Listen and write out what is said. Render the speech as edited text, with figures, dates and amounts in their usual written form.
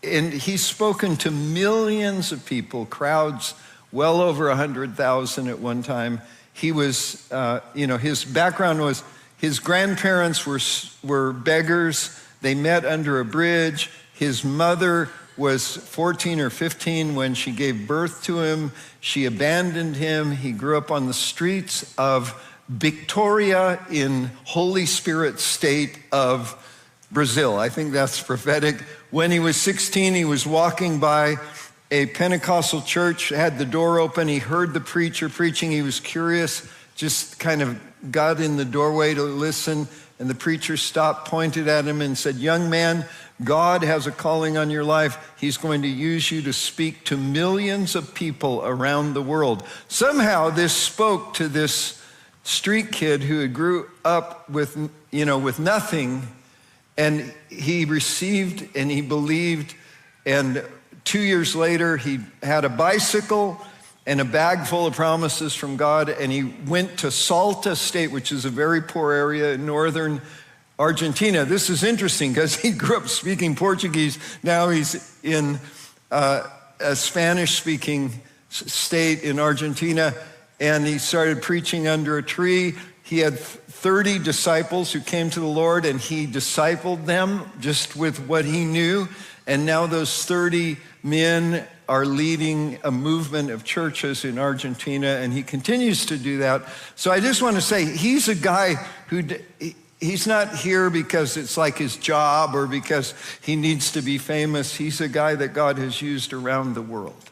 And he's spoken to millions of people, crowds well over 100,000 at one time. He was, his background was his grandparents were beggars. They met under a bridge. His mother was 14 or 15 when she gave birth to him. She abandoned him. He grew up on the streets of Victoria in Holy Spirit state of Brazil. I think that's prophetic. When he was 16, he was walking by a Pentecostal church, had the door open. He heard the preacher preaching. He was curious, just kind of got in the doorway to listen. And the preacher stopped, pointed at him and said, "Young man, God has a calling on your life. He's going to use you to speak to millions of people around the world." Somehow this spoke to this street kid who had grew up with nothing, and he received and he believed. And 2 years later, he had a bicycle and a bag full of promises from God, and he went to Salta State, which is a very poor area in northern Argentina. This is interesting because he grew up speaking Portuguese. Now he's in a Spanish-speaking state in Argentina, and he started preaching under a tree. He had 30 disciples who came to the Lord, and he discipled them just with what he knew. And now those 30 men are leading a movement of churches in Argentina, and he continues to do that. So I just want to say, he's a guy who, he's not here because it's like his job or because he needs to be famous. He's a guy that God has used around the world.